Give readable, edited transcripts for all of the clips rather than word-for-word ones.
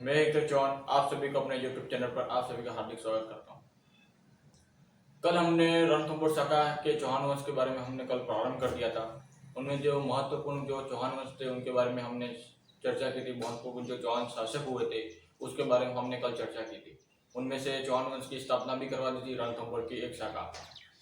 मैं एक चौहान आप सभी को अपने YouTube चैनल पर आप सभी का हार्दिक स्वागत करता हूँ। कल हमने रणथंभौर शाखा के चौहान वंश के बारे में हमने कल प्रारंभ कर दिया था। उनमें जो महत्वपूर्ण जो चौहान वंश थे उनके बारे में हमने चर्चा की थी। महत्वपूर्ण जो चौहान शासक हुए थे उसके बारे में हमने कल चर्चा की थी। उनमें से चौहान वंश की स्थापना भी करवा दी थी रणथंभौर की एक शाखा।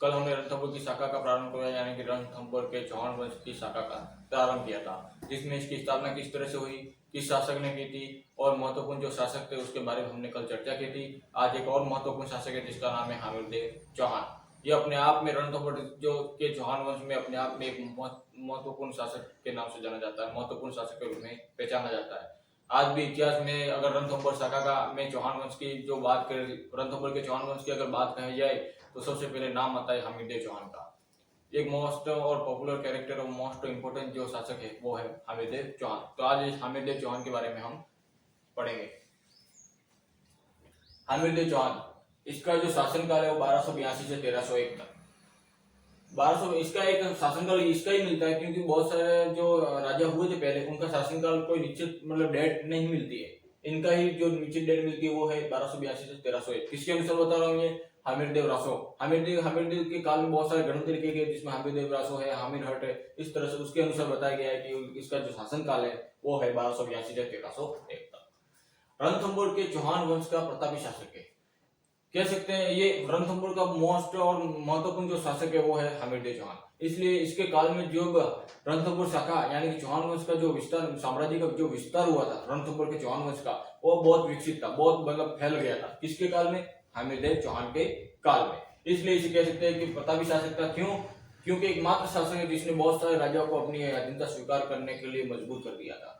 कल हमने रणथंभौर की शाखा का प्रारंभ किया, यानी कि रणथंभौर के चौहान वंश की शाखा का प्रारंभ किया था, जिसमें इसकी स्थापना किस तरह से हुई, किस शासक ने की थी और महत्वपूर्ण जो शासक थे उसके बारे में हमने कल चर्चा की थी। आज एक और महत्वपूर्ण शासक है जिसका नाम है हामिरदेव चौहान। ये अपने आप में रणथंभौर जो के चौहान वंश में अपने आप में एक महत्वपूर्ण शासक के नाम से जाना जाता है, महत्वपूर्ण शासक के रूप में पहचाना जाता है। आज भी इतिहास में अगर रणथंभौर शाखा का में चौहान वंश की जो बात करें, रणथंभौर के चौहान वंश की अगर बात कही जाए तो सबसे पहले नाम आता है हामिरदेव चौहान का। एक मोस्ट और पॉपुलर कैरेक्टर और मोस्ट इंपोर्टेंट जो शासक है वो है हामिरदेव चौहान। तो आज इस हामिरदेव चौहान के बारे में हम पढ़ेंगे। हामिरदेव चौहान, इसका जो शासनकाल है वो 1282 से 1301 तक। 1200 इसका एक शासनकाल इसका ही मिलता है, क्योंकि बहुत सारे जो राजा हुए थे पहले उनका शासनकाल कोई निश्चित मतलब डेट नहीं मिलती है। इनका ही जो निश्चित डेट मिलती है वो है 1282 से 1301। किसके अनुसार बता रहा हूँ, ये हामिरदेव रासो। हामिरदेव के काल में बहुत सारे ग्रंथ लिखे गए जिसमें हामिरदेव रासो है, हामिर हट है, इस तरह से उसके अनुसार बताया गया है कि इसका जो शासनकाल है वो है 1282 से 1301 तक। रणथंभौर के चौहान वंश का प्रतापी शासक है, कह सकते हैं। ये रणथंभौर का मोस्ट और महत्वपूर्ण जो शासक है वो है हामिरदेव चौहान। इसलिए इसके काल में जो रणथंभौर शाखा यानी कि चौहान वंश का जो विस्तार, साम्राज्य का जो विस्तार हुआ था रणथंभौर के चौहान वंश का, वो बहुत विकसित था, बहुत मतलब फैल गया था। किसके काल में? हामिरदेव चौहान के काल में। इसलिए इसे कह सकते हैं कि प्रतापी शासक था। क्यों? क्योंकि एकमात्र शासक है जिसने बहुत सारे राजाओं को अपनी अधीनता स्वीकार करने के लिए मजबूर कर दिया था।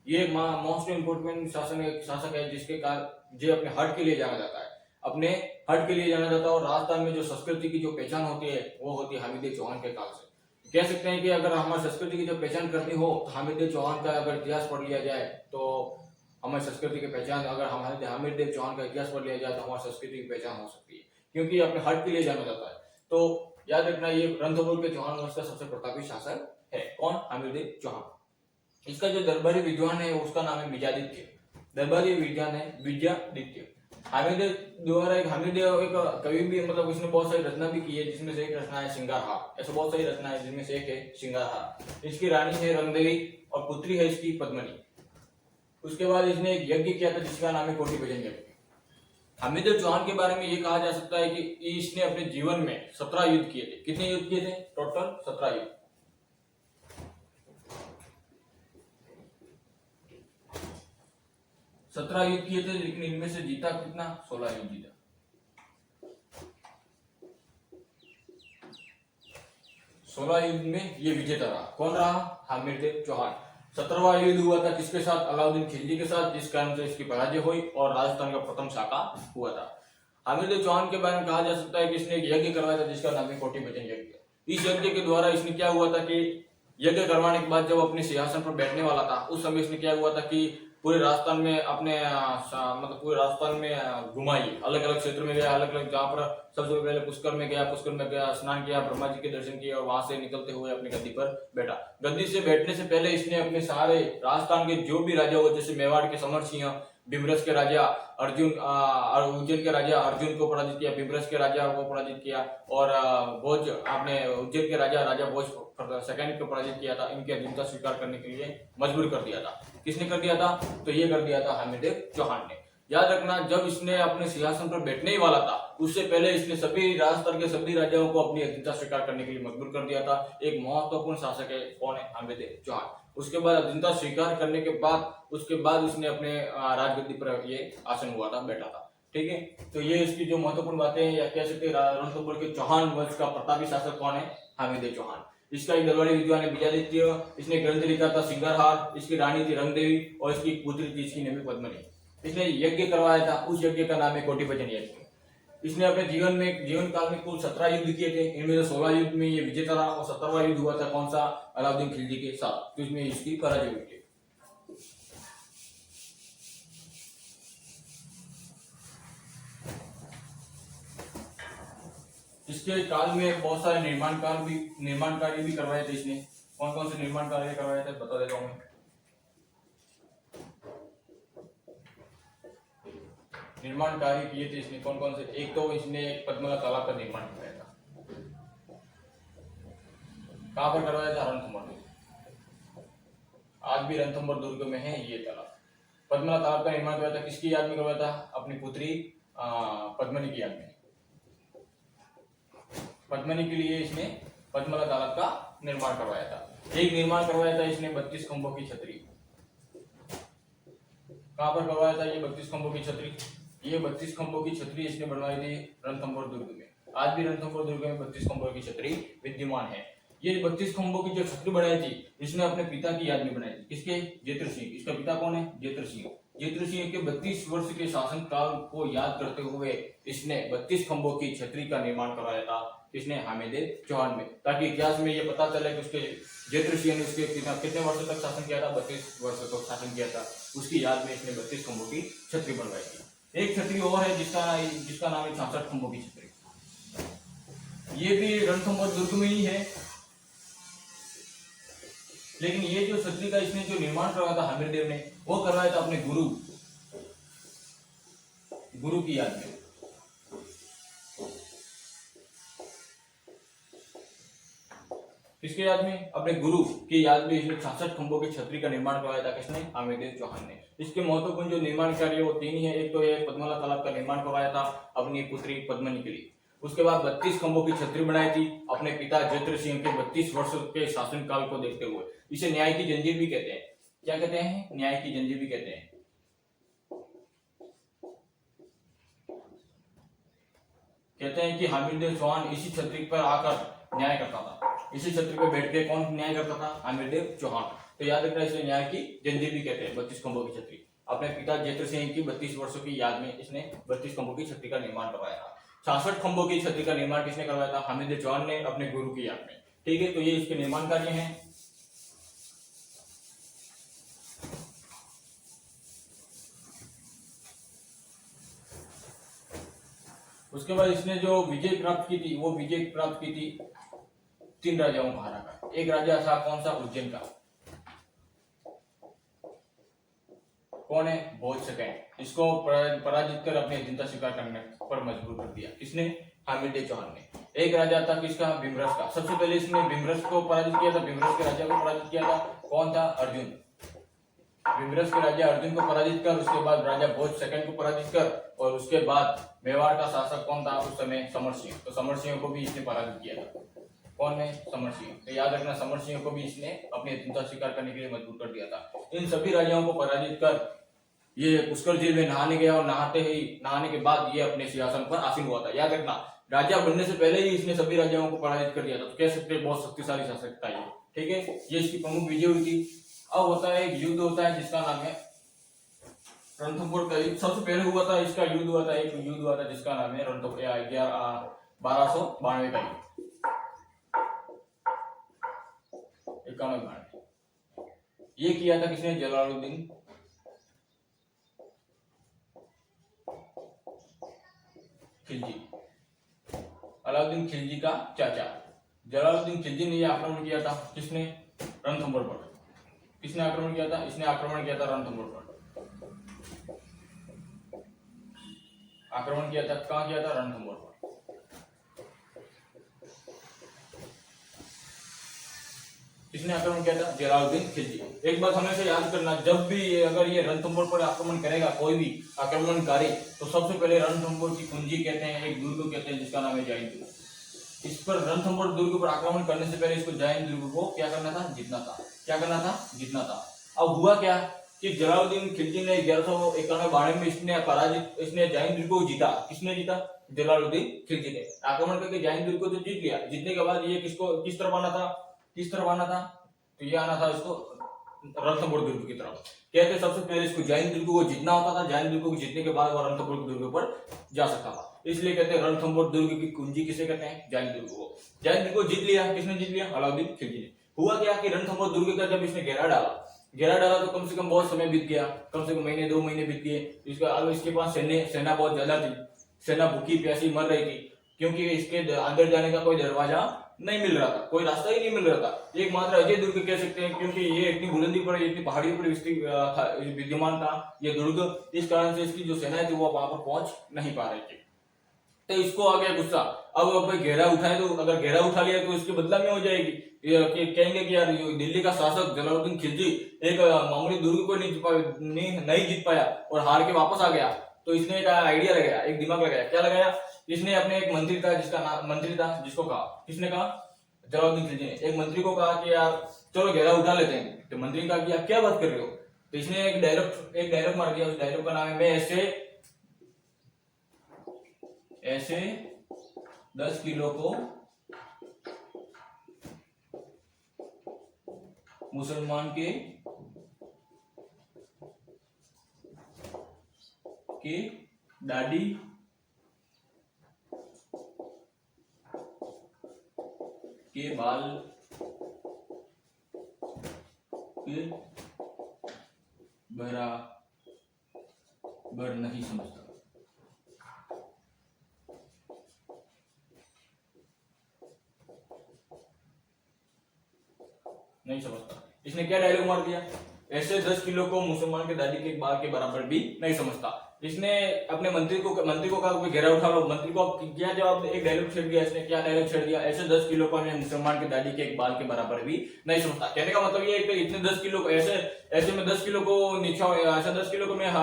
ये मोस्ट इम्पोर्टेंट शासक है जिसके काल जो अपने हट के लिए जाना जाता है, अपने हट के लिए जाना जाता है। और राजस्थान में जो संस्कृति की जो पहचान होती है वो होती है हामिरदेव चौहान के काल से। कह सकते हैं कि अगर हमारी संस्कृति की जो पहचान करनी हो तो हामिरदेव चौहान का अगर इतिहास पढ़ लिया जाए तो हमारी संस्कृति की पहचान, अगर हमारे हामिरदेव चौहान का इतिहास पढ़ लिया जाए तो हमारी संस्कृति की पहचान हो सकती है, क्योंकि अपने हट के लिए जाना जाता है। तो याद रखना, ये रणथंभौर के चौहान वंश का सबसे प्रतापी शासक है। कौन? हामिरदेव चौहान। इसका जो दरबारी विद्वान है उसका नाम है विजयादित्य। दरबारी विद्वान है विजयादित्य। हामिरदेव द्वारा हामिरदेव एक कवि भी, मतलब उसने बहुत सारी रचना भी की है, जिसमें से एक रचना है सिंगारहार। ऐसे बहुत सारी रचना है जिनमें से एक है सिंगारहार। इसकी रानी है रंगदेवी और पुत्री है इसकी पद्मनी। उसके बाद इसने एक यज्ञ किया था जिसका नाम है कोटि भजन यज्ञ। हामिरदेव चौहान के बारे में ये कहा जा सकता है कि इसने अपने जीवन में 17 युद्ध किए थे। कितने युद्ध किए थे? टोटल 17 युद्ध। 17 युद्ध किए थे, लेकिन इनमें से जीता कितना? 16 युद्ध जीता। 16 युद्ध में ये विजेता रहा। कौन रहा? हामिरदेव चौहान। 17वां युद्ध हुआ था किसके साथ? अलाउद्दीन खिलजी के साथ, जिस कारण से इसकी पराजय हुई और राजस्थान का प्रथम शाखा हुआ था। हामिरदेव चौहान के बारे में कहा जा सकता है कि इसने एक यज्ञ करवाया था जिसका नाम है कोटि भजन यज्ञ। इस यज्ञ के द्वारा इसने क्या हुआ था कि यज्ञ करवाने के बाद जब अपने सिंहासन पर बैठने वाला था उस समय इसने क्या हुआ था कि पूरे राजस्थान में अपने मतलब पूरे राजस्थान में घुमाई, अलग अलग क्षेत्र में गया, अलग अलग, जहाँ पर सबसे पहले पुष्कर में गया, स्नान किया, ब्रह्मा जी के दर्शन किए और वहां से निकलते हुए अपनी गद्दी पर बैठा। गद्दी से बैठने से पहले इसने अपने सारे राजस्थान के जो भी राजा हुए, जैसे मेवाड़ के समर सिंह, बिमरस के राजा अर्जुन, उज्जैन के राजा अर्जुन को पराजित किया, बिमरस के राजा को पराजित किया, और भोज आपने उज्जैन के राजा भोज सेकंड को पराजित किया था। इनकी अधीनता स्वीकार करने के लिए मजबूर कर दिया था। किसने कर दिया था? तो ये कर दिया था हामिरदेव चौहान ने। याद रखना, जब इसने अपने सिंहासन पर बैठने ही वाला था उससे पहले इसने सभी राजस्थान के सभी राजाओं को अपनी अधीनता स्वीकार करने के लिए मजबूर कर दिया था। एक महत्वपूर्ण शासक है। कौन है? हामिरदेव चौहान। उसके बाद अधीनता स्वीकार करने के बाद उसके बाद उसने अपने राजगद्दी पर ये आसन हुआ था, बैठा था। ठीक है, तो ये इसकी जो महत्वपूर्ण बातें हैं, या कह सकते हैं रणथंभौर के चौहान वंश का प्रतापी शासक कौन है? हामिरदेव चौहान। इसका एक दरबारी विद्वान है विजयादित्य। इसने ग्रंथ लिखा था सिंगारहार। इसकी रानी थी रंगदेवी और इसकी पुत्री थी, इसकी नाम है पद्मनी। इसने यज्ञ करवाया था, उस यज्ञ का नाम है कोटि भजन यज्ञ। इसने अपने जीवन काल में कुल 17 युद्ध किए थे। इनमें से 16 युद्ध में ये विजेता रहा और 17वां युद्ध हुआ था कौन सा? अलाउद्दीन खिलजी के साथ, तो इसमें इसकी पराजय हुई थी। इसके काल में बहुत सारे निर्माण कार्य भी करवाए थे इसने। कौन कौन से निर्माण कार्य करवाए थे बता देता हूँ मैं। निर्माण कार्य किए थे इसने कौन कौन से? एक तो इसने पद्मला तालाब का निर्माण कराया था। कहाँ पर करवाया था? रणथंभौर दुर्ग। आज भी रणथंभौर दुर्ग में है ये तालाब। पद्मला तालाब का निर्माण करवाया था किसकी याद में करवाया था? अपनी पुत्री पद्मिनी की याद में। पद्मिनी के लिए इसने पद्मला तालाब का निर्माण करवाया था। एक निर्माण करवाया था इसने 32 खंभों की छतरी। कहां पर करवाया था ये 32 खंभों की छतरी? ये 32 खंभों की छतरी इसने बनवाई थी रणथंभौर दुर्ग में। आज भी रणथंभौर दुर्ग में 32 खंभों की छतरी विद्यमान है। ये 32 खंभों की जो छतरी बनाई थी इसने अपने पिता की याद में बनाई थी। किसके? जेत्र सिंह। इसका पिता कौन है? जेत्र सिंह। जेत्र सिंह के 32 वर्ष के शासन काल को याद करते हुए इसने 32 खंभों की छतरी का निर्माण करवाया था। किसने? हामिद चौहान में। ताकि इतिहास में ये पता चले कि उसके जेत्र सिंह ने उसके पिता कितने वर्षों तक शासन किया था? 32 वर्षों तक शासन किया था। उसकी याद में इसने 32 खंभों की छतरी बनवाई थी। एक छतरी और है जिसका नाम है 66 खंभों की छतरी। ये भी रणथंभौर दुर्ग में ही है। लेकिन ये जो छतरी का इसने जो निर्माण करवाया था हामिद देव ने, वो करवाया था अपने गुरु की याद में। किसके याद में? अपने गुरु की याद में इसने 66 खंभों की छतरी का निर्माण करवाया था। किसने? हामिद देव चौहान ने। इसके महत्वपूर्ण जो निर्माण कार्य वो 3 ही है। एक तो ये पद्मला तालाब का निर्माण करवाया था अपनी पुत्री पद्मिनी के लिए। उसके बाद 32 खंभों की छतरी बनाई थी अपने पिता जेत्र सिंह के 32 वर्षों के शासन काल को देखते हुए। इसे न्याय की जंजीर भी कहते हैं। क्या कहते हैं? न्याय की जंजीर भी कहते हैं। कहते हैं कि हामिद देव चौहान इसी छतरी पर आकर न्याय करता था। इसी छतरी पर बैठ के कौन न्याय करता था? हामिद देव चौहान। तो याद रखना, इसे न्याय की जंजीर भी कहते हैं। 32 खंभों की छतरी अपने पिता जेत्र सिंह की 32 वर्षों की याद में इसने 32 खंभों की छतरी का निर्माण करवाया था। 66 खंभों की छतरी का निर्माण किसने करवाया था? हामिद देव चौहान ने अपने गुरु की याद में। ठीक है, तो ये इसके निर्माण कार्य हैं। उसके बाद इसने जो विजय प्राप्त की थी वो विजय प्राप्त की थी 3 राजाओं को हराकर। एक राजा था कौन सा? उज्जैन का। कौन है? भोज सेकंड। इसको पराजित कर अपनी अधीनता स्वीकार करने पर मजबूर कर दिया। किसने? हामिद देव चौहान ने। एक राजा था किसका? भीमरस का। सबसे पहले इसने भीमरस को पराजित किया था। भीमरस के राजा को पराजित किया था। कौन था? अर्जुन। भीमरस के राजा अर्जुन को पराजित कर, उसके बाद राजा भोज सेकंड को पराजित कर, और उसके बाद मेवाड़ का शासक कौन था उस समय? समर सिंह। तो समर सिंह को भी इसने पराजित किया था। कौन है? समर सिंह। तो याद रखना, समर सिंह को भी इसने अपनी अधीनता स्वीकार करने के लिए मजबूर कर दिया था। इन सभी राजाओं को पराजित कर ये पुष्कर झील में नहाने गया और नहाने के बाद ये अपने सिंहासन पर आसीन हुआ था। याद रखना, राजा बनने से पहले ही इसने सभी राजाओं को पराजित कर दिया था। तो कह सकते हैं बहुत शक्तिशाली शासक था ये। ठीक है, ये इसकी प्रमुख विजय हुई थी। अब होता है एक युद्ध होता है जिसका नाम है रणथंभौर का युद्ध। सबसे पहले हुआ था इसका युद्ध हुआ था, एक युद्ध हुआ था जिसका नाम है रणथंभौर 1292 का युद्ध। 91-92। ये किया था किसने? जलालुद्दीन खिलजी। अलाउद्दीन खिलजी का चाचा जलालुद्दीन खिलजी ने यह आक्रमण किया था। किसने? रणथंभौर पर। किसने आक्रमण किया था? इसने आक्रमण किया था रणथंभौर पर। आक्रमण किया था, कहां किया था? रणथंभौर पर। किसने आक्रमण किया था? जलालुद्दीन खिलजी। एक बात हमेशा याद करना, जब भी अगर ये रणथंभौर पर आक्रमण करेगा कोई भी आक्रमणकारी, तो सबसे पहले रणथंभौर की कुंजी कहते हैं, एक दुर्ग कहते हैं जिसका नाम है जैन दुर्ग। इस पर रणथंभौर दुर्ग पर आक्रमण करने से पहले इसको जैन दुर्ग को क्या करना था? जीतना था। क्या करना था? जीतना था। अब हुआ क्या कि जलालुद्दीन खिलजी ने 1191-92 में इसने जैन दुर्ग को जीता। किसने जीता? जलालुद्दीन खिलजी ने आक्रमण करके जैन दुर्ग को तो जीत लिया। जीतने के बाद ये किस तरफ आना था? तो ये आना था इसको रणथंभौर दुर्ग की तरफ। कहते सबसे पहले इसको जैन दुर्ग को जीतना होता था। जैन दुर्ग को जीतने के बाद वो रणथंभौर दुर्ग पर जा सकता था। इसलिए कहते हैं रणथंभौर दुर्ग की कुंजी किसे कहते हैं? जैन दुर्ग को। जैन दुर्ग को जीत लिया। किसने जीत लिया? अलाउद्दीन खिलजी ने। हुआ क्या कि रणथंभौर दुर्ग का जब इसने घेरा डाला तो कम से कम बहुत समय बीत गया। कम से कम महीने 2 महीने बीत गए। इसके पास सेना बहुत ज्यादा थी। सेना भूखी प्यासी मर रही थी, क्योंकि इसके अंदर जाने का कोई दरवाजा नहीं मिल रहा था, कोई रास्ता ही नहीं मिल रहा था। एकमात्र अजय दुर्ग कह सकते हैं, क्योंकि ये इतनी बुलंदी पर, इतनी पहाड़ियों पर विद्यमान था ये दुर्ग। इस कारण से इसकी जो सेना थी वो वहां पर पहुंच नहीं पा रही थी। तो इसको आ गया गुस्सा। अब भाई घेरा उठाए, तो अगर घेरा उठा लिया तो इसकी बदला में हो जाएगी। ये कहेंगे कि यार दिल्ली का शासक जलालुद्दीन खिलजी एक मामूली दुर्ग को नहीं जीत पाया और हार के वापस आ गया। तो इसने एक आइडिया लगाया, एक दिमाग लगाया। क्या लगाया? इसने अपने एक मंत्री था, जिसको कहा, किसने कहा? जलालुद्दीन खिलजी ने एक मंत्री को कहा कि यार चलो घेरा उठा लेते हैं। तो मंत्री ने कहा कि आप क्या बात कर रहे हो? तो इसने एक डायलॉग मार दिया। उस डायलॉग का नाम है, मैं ऐसे 10 किलो को मुसलमान के दाढ़ी के बाल के बराबर नहीं समझता। नहीं समझता। इसने क्या डायलॉग मार दिया? ऐसे 10 किलो को मुसलमान के दाढ़ी के बाल के बराबर भी नहीं समझता। इसने अपने मंत्री को कहा कि घेरा उठा लो। मंत्री को क्या जवाब? एक डायलॉग छेड़ दिया। इसने क्या डायलॉग छेड़ दिया? ऐसे 10 किलो को मैं मुसलमान के दाढ़ी के एक बाल के बराबर भी नहीं समझता। कहने का मतलब ये है कि इतने 10 किलो को ऐसे में 10 किलो को ऐसा 10 किलो को मैं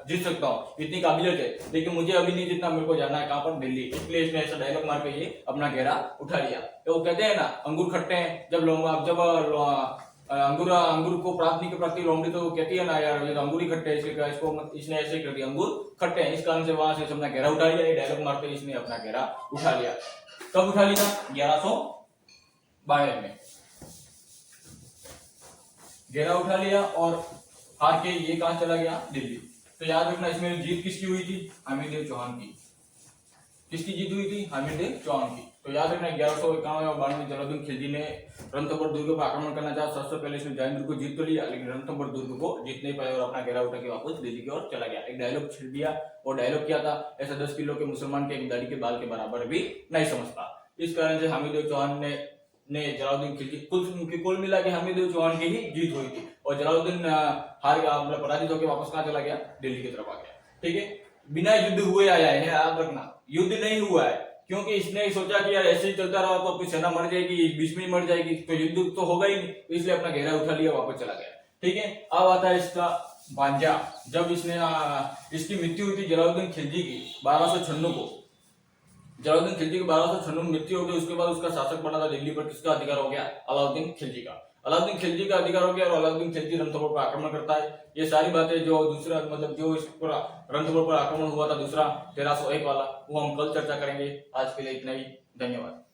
जीत सकता हूँ, इतनी काबिलियत है, लेकिन मुझे अभी नहीं जीतना, मेरे को जाना है कहाँ पर? दिल्ली। इसलिए इसने ऐसा डायलॉग मार के ये अपना घेरा उठा लिया। तो वो कहते हैं ना, अंगूर खट्टे हैं, जब अंगूर को प्राप्त नहीं प्राप्ति लोमड़ी तो कहती है ना, यार ये तो अंगूर ही खट्टे हैं, इसने ऐसे ही कर दिया, अंगूर खट्टे हैं। इस कारण से वहां से अपना घेरा उठा लिया। ये डायलॉग मारते ही इसने अपना घेरा उठा लिया। कब उठा लिया? 1192 में घेरा उठा लिया और हार के ये कहां चला गया? दिल्ली। तो याद रखना, इसमें जीत किसकी हुई थी? हामिद चौहान की। किसकी जीत हुई थी? हामिद चौहान की। तो याद रखना, 1191 और 92 में जलालुद्दीन खिलजी ने रणथंभौर दुर्ग पर आक्रमण करना चाहा। सबसे पहले इसने जयंत को जीत तो लिया, लेकिन रणथंभौर दुर्ग को जीत नहीं पाया और अपना घेरा उठा के वापस दिल्ली की ओर चला गया। एक डायलॉग छेड़ दिया। और डायलॉग क्या था? ऐसा 10 किलो के मुसलमान के एक दाढ़ी के बाल के बराबर भी नहीं समझता। इस कारण से हामिद चौहान ने जलालुद्दीन खिलजी कुल मिला के हामिद चौहान की ही जीत हुई थी और जलालुद्दीन हार गया, मतलब पराजित होकर वापस कहां चला गया? दिल्ली की तरफ आ गया। ठीक है, बिना युद्ध हुए आया है, याद रखना, युद्ध नहीं हुआ है, क्योंकि इसने सोचा कि यार ऐसे ही चलता रहा तो अपनी सेना मर जाएगी, बीच में ही मर जाएगी, तो युद्ध तो होगा ही नहीं, तो इसलिए अपना घेरा उठा लिया, वापस चला गया। ठीक है, अब आता है इसका भांजा। जब इसकी मृत्यु हुई थी जलालुद्दीन खिलजी की 1296 को, जलालुद्दीन खिलजी की 1296 में मृत्यु हो गई। उसके बाद उसका शासक बना था दिल्ली पर, किसका अधिकार हो गया? अलाउद्दीन खिलजी का। अलाउद्दीन खिलजी का अधिकार हो गया और अलाउद्दीन खिलजी रणथंभौर पर आक्रमण करता है। ये सारी बातें जो दूसरा, मतलब जो इस पर रणथंभौर पर आक्रमण हुआ था दूसरा 1301 वाला, वो हम कल चर्चा करेंगे। आज के लिए इतना ही, धन्यवाद।